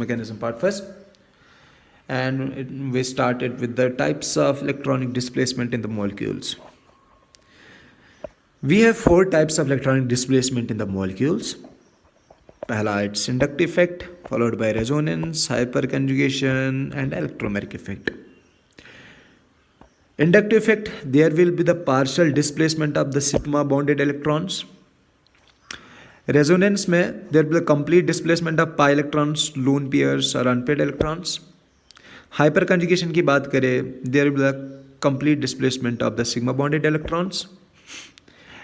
mechanism part first, and we started with the types of electronic displacement in the molecules. We have 4 types of electronic displacement in the molecules. Pehla, it's inductive effect, followed by resonance, hyperconjugation, and electromeric effect. Inductive effect, there will be the partial displacement of the sigma bonded electrons. Resonance में there will be complete displacement of pi electrons, lone pairs or unpaired electrons. Hyperconjugation की बात करें, there will be the complete displacement of the sigma bonded electrons.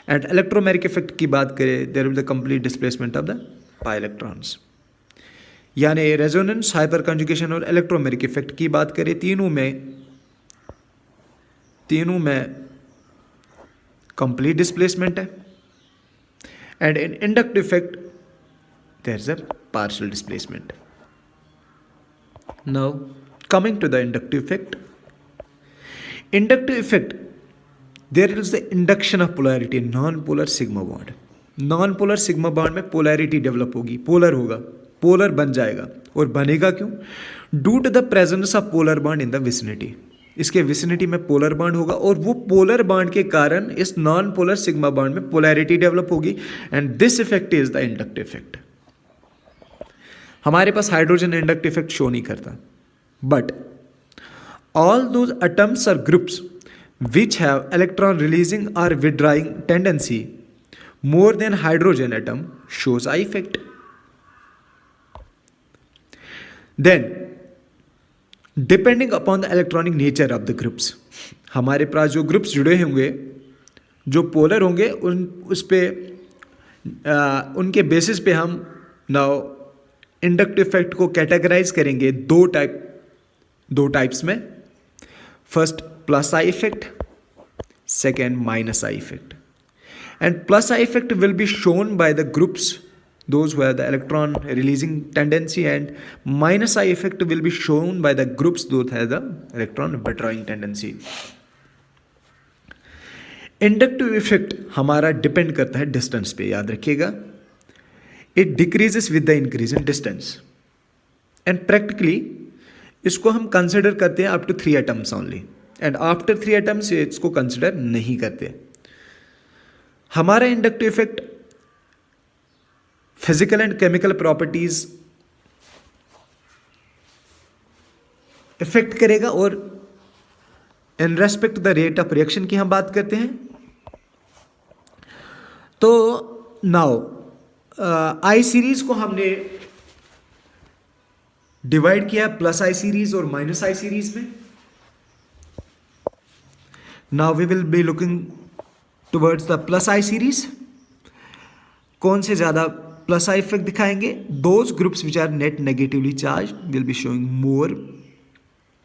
And electromeric effect की बात करें, there will be the complete displacement of the pi electrons. यानी resonance, hyperconjugation और electromeric effect की बात करें, तीनों में complete displacement है. And in inductive effect, there is a partial displacement. Now, coming to the inductive effect. Inductive effect, there is the induction of polarity, non-polar sigma bond. Non-polar sigma bond में polarity develop होगी, polar होगा, polar बन जाएगा. और बनेगा क्यों? Due to the presence of polar bond in the vicinity. इसके vicinity में पोलर बॉन्ड होगा और वो पोलर बॉन्ड के कारण इस नॉन पोलर सिग्मा बॉन्ड में पोलैरिटी डेवलप होगी, and this effect is the inductive effect. हमारे पास हाइड्रोजन इंडक्टिव इफेक्ट शो नहीं करता, बट ऑल दोज एटम्स और groups which have electron releasing और withdrawing tendency more than hydrogen atom shows I effect. Then depending upon the electronic nature of the groups, हमारे पास जो groups जुड़े होंगे, जो polar होंगे, उस पे उनके बेसिस पे हम नाउ इंडक्टिव इफेक्ट को कैटेगराइज करेंगे दो टाइप्स में. First plus I effect, second minus I effect. And plus I effect will be shown by the groups those who have the electron releasing tendency, and minus I effect will be shown by the groups those have the electron withdrawing tendency. Inductive effect हमारा depend करता है distance पे, याद रखिएगा. It decreases with the increase in distance, and practically इसको हम consider करते हैं up to 3 atoms only, and after 3 atoms इसको कंसिडर नहीं करते. हमारा inductive effect physical and chemical properties effect करेगा, और in respect the rate of reaction की हम बात करते हैं. तो नाउ आई सीरीज को हमने डिवाइड किया प्लस आई सीरीज और माइनस आई सीरीज में. Now we will be looking towards the plus I series. कौन से ज्यादा प्लस आई इफेक्ट दिखाएंगे? Those groups which are net negatively charge will be showing more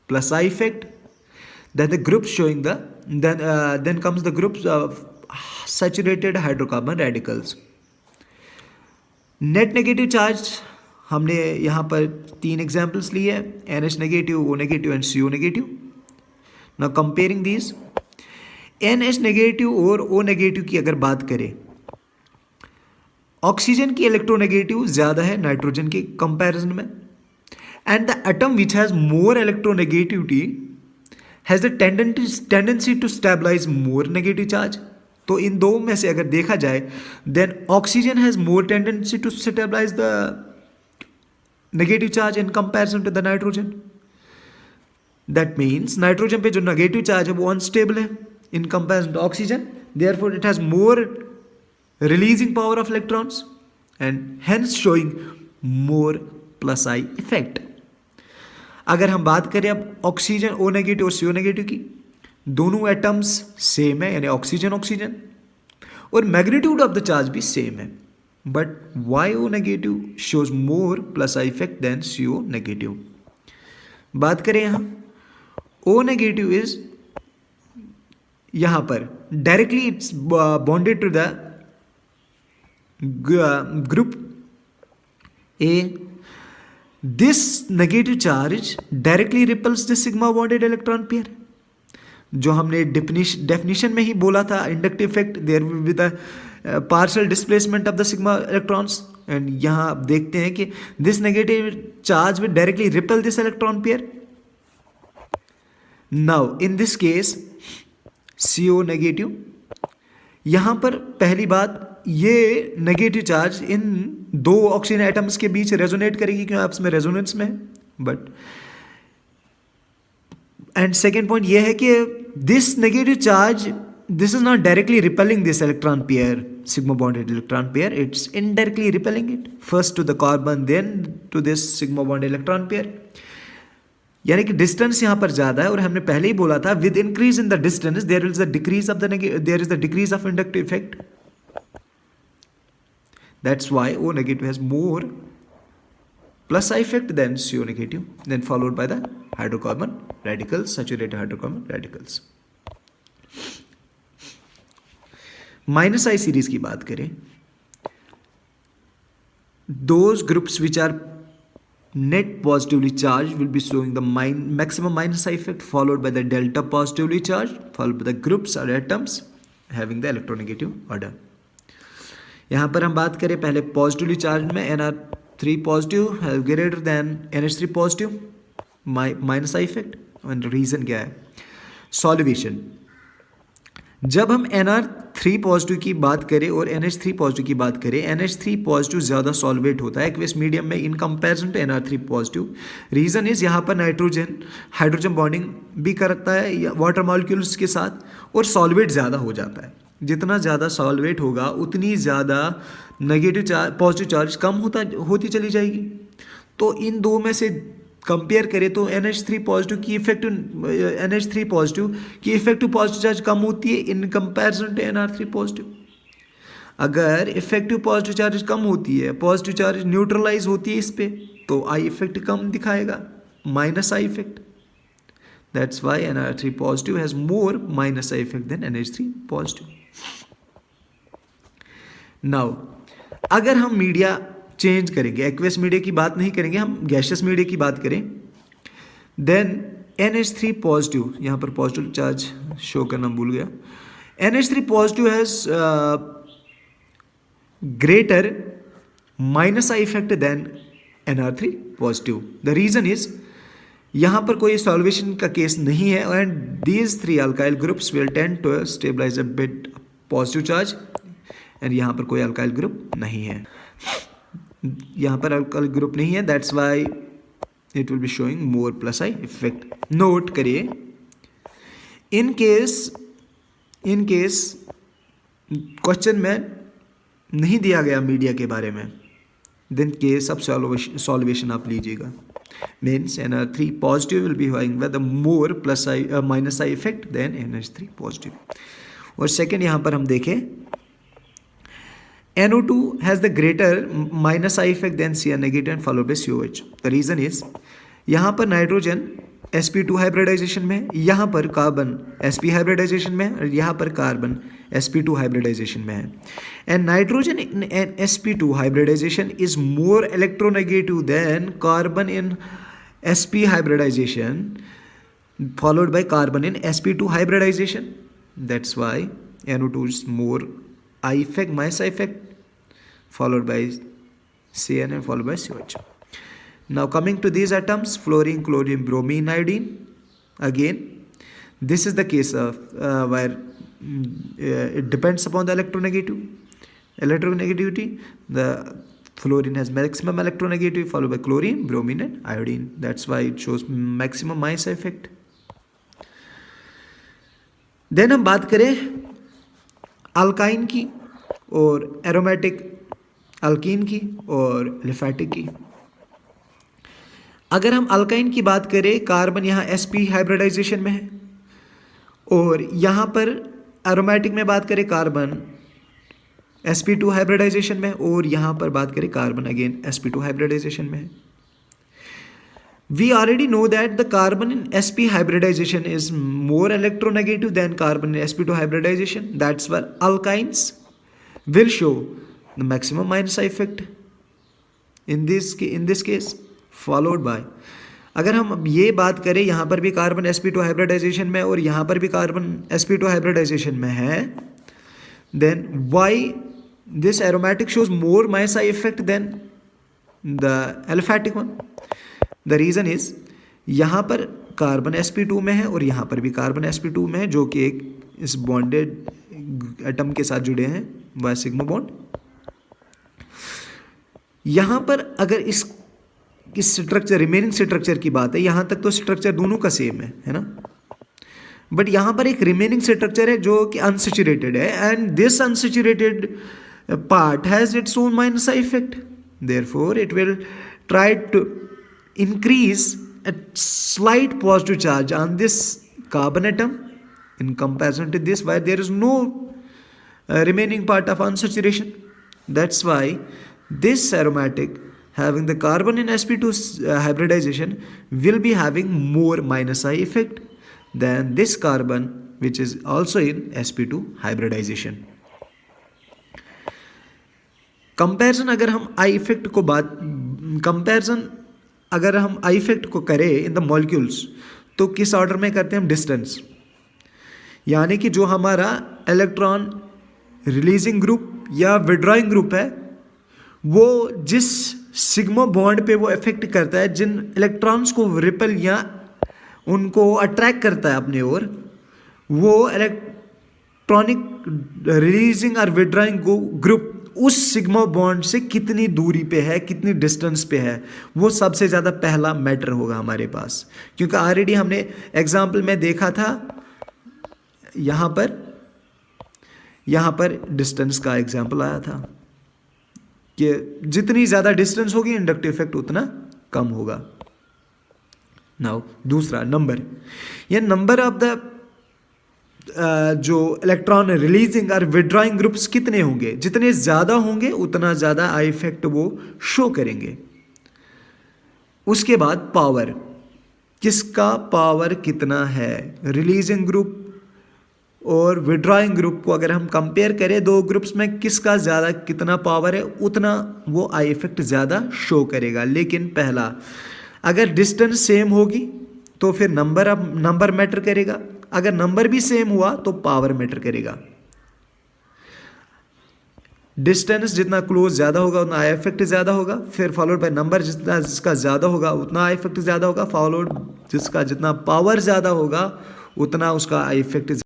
plus I effect than the groups showing then comes the groups of saturated hydrocarbon radicals. Net negative charge हमने यहाँ पर 3 examples लिए हैं, NH negative, O negative and CO negative. Now comparing these, NH negative और O negative की अगर बात करें, ऑक्सीजन की इलेक्ट्रोनेगेटिव ज्यादा है नाइट्रोजन के कंपैरिजन में, and the atom which has more electronegativity has the tendency to stabilise more negative charge. तो इन दो में से अगर देखा जाए, then oxygen has more tendency to stabilise the negative charge in comparison to the nitrogen. That means nitrogen पे जो नेगेटिव चार्ज है वो अनस्टेबल है in comparison to oxygen, therefore it has more releasing power of electrons and hence showing more plus I effect. अगर हम बात करें अब ऑक्सीजन O नेगेटिव और CO नेगेटिव की, दोनों एटम्स सेम है, यानी ऑक्सीजन, और मैग्नीट्यूड ऑफ द चार्ज भी सेम है, but why O negative shows more plus I effect than CO negative. बात करें यहाँ O नेगेटिव इज यहाँ पर directly it's bonded to the group A. This negative charge directly repels the sigma bonded electron pair. जो हमने definition में ही बोला था, inductive effect there will be the partial displacement of the sigma electrons, and यहाँ आप देखते हैं कि this negative charge will directly repel this electron pair. Now in this case CO negative, यहाँ पर पहली बात ये नेगेटिव चार्ज इन दो ऑक्सीजन एटम्स के बीच रेजोनेट करेगी क्यों आपस में रेजोनेंस में है. बट एंड सेकेंड पॉइंट ये है कि this negative charge, this is not directly repelling this electron pair, sigma bonded electron pair, it's indirectly repelling it, first to the carbon then to this sigma bonded electron pair. यानी कि distance यहाँ पर ज़्यादा है और हमने पहले ही बोला था with increase in the distance there is the decrease of inductive effect. That's why O negative has more plus I effect than CO negative, then followed by the hydrocarbon radicals, saturated hydrocarbon radicals. Minus I series की बात करें, those groups which are net positively charged will be showing the maximum minus I effect, followed by the delta positively charged, followed by the groups or atoms having the electronegative order. यहाँ पर हम बात करें पहले positively charge में NR3 positive है greater than NH3 positive, minus I effect. और reason क्या है? सॉल्वेशन. जब हम NR3 पॉजिटिव की बात करें और NH3 पॉजिटिव की बात करें, NH3 पॉजिटिव ज़्यादा सॉल्वेट होता है एक्वेस मीडियम में in comparison to NR3 positive. Reason is यहाँ पर नाइट्रोजन हाइड्रोजन बॉन्डिंग भी करता है या वाटर मॉलिक्यूल्स के साथ और सॉल्वेट ज़्यादा हो जाता है. जितना ज़्यादा सॉल्वेट होगा उतनी ज़्यादा नेगेटिव चार्ज पॉजिटिव चार्ज कम होती चली जाएगी. तो इन दो में से कंपेयर करें तो NH3 पॉजिटिव की इफेक्टिव पॉजिटिव चार्ज कम होती है in comparison to NR3 positive. अगर इफेक्टिव पॉजिटिव चार्ज कम होती है, पॉजिटिव चार्ज न्यूट्रलाइज होती है इस पे, तो आई इफेक्ट कम दिखाएगा, minus I effect. That's why NR3 positive has more minus I effect than NH3 positive. Now अगर हम मीडिया चेंज करेंगे, एक्वेस मीडिया की बात नहीं करेंगे, हम गैशियस मीडिया की बात करें, देन NH3 पॉजिटिव, यहाँ पर पॉजिटिव चार्ज शो करना भूल गया, NH3 positive has greater minus I effect than NR3 positive. The reason is यहाँ पर कोई सॉल्वेशन का केस नहीं है and these three alkyl groups will tend to stabilise a bit positive charge. And यहाँ पर कोई अल्काइल ग्रुप नहीं है, यहाँ पर अल्काइल ग्रुप नहीं है, that's why it will be showing more plus I effect. Note करिए, इन केस क्वेश्चन में नहीं दिया गया मीडिया के बारे में, देन केस ऑफ सॉल्वेशन आप लीजिएगा. Means NR3 positive will be having with more plus I minus I effect than NH3 positive. और सेकेंड यहाँ पर हम देखें, NO2 has the greater minus I effect than Cr negative and followed by COH. The reason is यहाँ पर nitrogen sp2 hybridisation में है, यहाँ पर कार्बन sp हाइब्रिडाइजेशन में है और यहाँ पर कार्बन sp2 हाइब्रिडाइजेशन में है. And nitrogen in sp2 hybridisation is more electronegative than carbon in sp hybridisation followed by carbon in sp2 hybridization. That's why NO2 is more I effect, minus I effect, followed by Cn and followed by COH. Now coming to these atoms, fluorine, chlorine, bromine, iodine. Again, this is the case of where it depends upon the electronegativity. The fluorine has maximum electronegativity, followed by chlorine, bromine, and iodine. That's why it shows maximum minus effect. Then हम बात करें alkyne की और aromatic alkyne की और लिफेटिक की. अगर हम अल्काइन की बात करें, कार्बन यहाँ sp हाइब्रिडाइजेशन में है और यहाँ पर एरोमेटिक में बात करें कार्बन sp2 हाइब्रिडाइजेशन में और यहाँ पर बात करें कार्बन अगेन sp2 हाइब्रिडाइजेशन में है. We already know that the carbon in sp hybridization is more electronegative than carbon in sp2 hybridization. That's why alkynes will show the maximum minus effect in this case, followed by, अगर हम ये बात करें यहाँ पर भी carbon sp2 hybridisation में और यहाँ पर भी कार्बन sp2 हाइब्रिडाइजेशन में है, then why this aromatic shows more Meissai effect than the aliphatic one. The reason is यहाँ पर कार्बन sp2 में है और यहाँ पर भी कार्बन sp2 में है, जो कि एक इस बॉन्डेड एटम के साथ जुड़े हैं बाय सिग्मा बॉन्ड. यहाँ पर अगर इस स्ट्रक्चर रिमेनिंग स्ट्रक्चर की बात है, यहाँ तक तो स्ट्रक्चर दोनों का सेम है ना, बट यहाँ पर एक रिमेनिंग स्ट्रक्चर है जो कि अनसेचुरेटेड है, and this unsaturated part has its own minus effect. Therefore it will try to increase a slight positive charge on this carbon atom in comparison to this, where there is no remaining part of unsaturation. That's why this aromatic having the carbon in sp2 hybridization will be having more minus I effect than this carbon which is also in sp2 hybridization. Comparison अगर हम I effect को comparison अगर हम I effect को करें in the molecules, तो किस order में करते हैं हम? डिस्टेंस. यानी कि जो हमारा इलेक्ट्रॉन रिलीजिंग ग्रुप या विड्रॉइंग ग्रुप है, वो जिस सिग्मा बॉन्ड पे वो इफेक्ट करता है, जिन इलेक्ट्रॉन्स को रिपेल या उनको अट्रैक्ट करता है अपने ओर, वो इलेक्ट्रॉनिक रिलीजिंग और विड्रॉइंग ग्रुप उस सिग्मा बॉन्ड से कितनी दूरी पे है, कितनी डिस्टेंस पे है, वो सबसे ज़्यादा पहला मैटर होगा हमारे पास. क्योंकि ऑलरेडी हमने एग्जाम्पल में देखा था, यहाँ पर डिस्टेंस का एग्जाम्पल आया था कि जितनी ज़्यादा डिस्टेंस होगी इंडक्टिव इफेक्ट उतना कम होगा. नाउ दूसरा नंबर, ये नंबर ऑफ द जो इलेक्ट्रॉन रिलीजिंग और विड्रॉइंग ग्रुप्स कितने होंगे, जितने ज़्यादा होंगे उतना ज़्यादा आई इफेक्ट वो शो करेंगे. उसके बाद पावर, किसका पावर कितना है, रिलीजिंग ग्रुप और विड्रॉइंग ग्रुप को अगर हम कंपेयर करें दो ग्रुप्स में, किसका ज़्यादा कितना पावर है, उतना वो आई इफेक्ट ज़्यादा शो करेगा. लेकिन पहला, अगर डिस्टेंस सेम होगी तो फिर नंबर मैटर करेगा, अगर नंबर भी सेम हुआ तो पावर मैटर करेगा. डिस्टेंस जितना क्लोज ज़्यादा होगा उतना आई इफेक्ट ज़्यादा होगा, फिर फॉलोड बाय नंबर जिसका ज़्यादा होगा उतना आई इफेक्ट ज़्यादा होगा, फॉलोड जिसका जितना पावर ज़्यादा होगा उतना उसका आई इफेक्ट